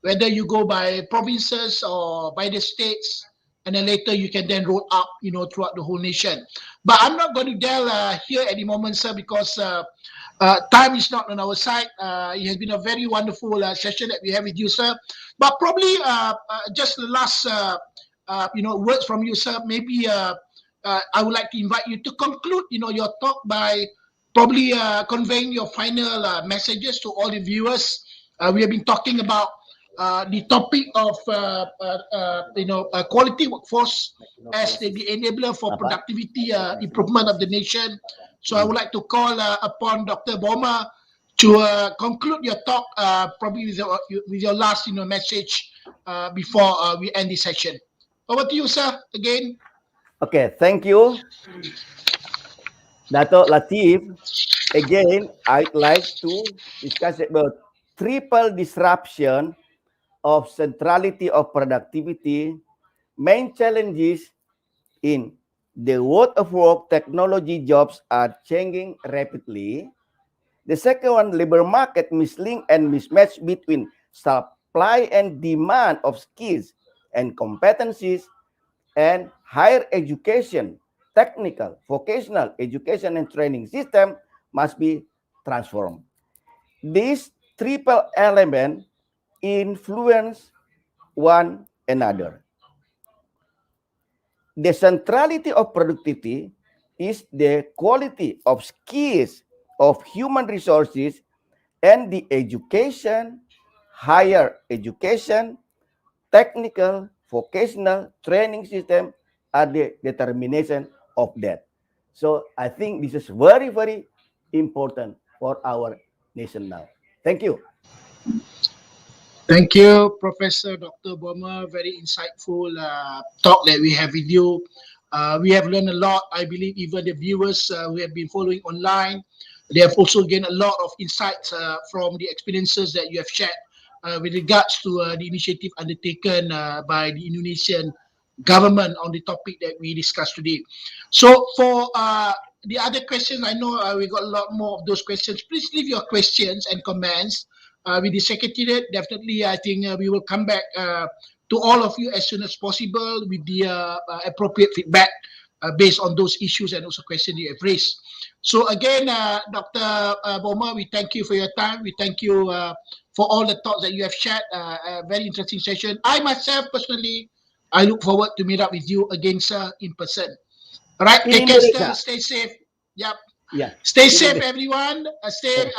S1: whether you go by provinces or by the states, and then later you can then roll up, throughout the whole nation. But I'm not going to delve here at the moment, sir, because time is not on our side. It has been a very wonderful session that we have with you, sir. But probably just the last, words from you, sir. Maybe I would like to invite you to conclude, your talk by probably conveying your final messages to all the viewers. We have been talking about the topic of quality workforce as the enabler for productivity improvement of the nation. So I would like to call upon Dr. Bomer to conclude your talk, probably with your last message before we end this session. Over to you, sir. Again.
S2: Okay, thank you, Dato Latif. Again, I'd like to discuss about triple disruption of centrality of productivity, main challenges in the world of work, technology jobs are changing rapidly. The second one, labor market mislink and mismatch between supply and demand of skills and competencies, and higher education, technical, vocational education and training system must be transformed. These triple elements influence one another. The centrality of productivity is the quality of skills of human resources, and the education, higher education, technical, vocational training system are the determination of that. So I think this is very, very important for our nation now. Thank you.
S1: Thank you, Professor Dr. Bomer. Very insightful talk that we have with you. We have learned a lot. I believe even the viewers who have been following online, they have also gained a lot of insights from the experiences that you have shared with regards to the initiative undertaken by the Indonesian government on the topic that we discussed today. So for the other questions, I know we got a lot more of those questions. Please leave your questions and comments with the secretariat. Definitely, I think we will come back to all of you as soon as possible with the appropriate feedback based on those issues and also questions you have raised. So again, Dr. Bomer, we thank you for your time. We thank you for all the thoughts that you have shared. A very interesting session. I myself personally, I look forward to meet up with you again, sir, in person. All right,
S2: In
S1: take care,
S2: Indonesia.
S1: stay safe. Yep.
S2: Yeah.
S1: Stay
S2: In
S1: safe,
S2: Indonesia.
S1: everyone. Stay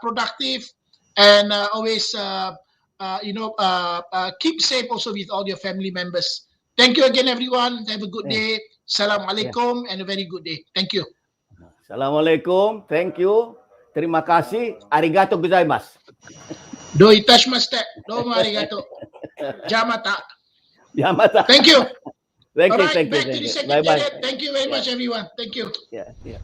S1: productive, and always, keep safe also with all your family members. Thank you again, everyone. Have a good
S2: Yeah.
S1: day. Salam
S2: Yeah.
S1: alaikum and a very good day. Thank you.
S2: Assalamualaikum. Thank you. Terima kasih. Arigato gozaimasu.
S1: Do itashimashite. Domo arigato. Jamata.
S2: Yamata.
S1: Thank you.
S2: Thank
S1: All
S2: you.
S1: right,
S2: Thank you.
S1: back to
S2: Thank
S1: the
S2: you. Bye bye.
S1: secretariat. Thank you very
S2: Yeah.
S1: much, everyone. Thank you.
S2: Yeah. Yeah.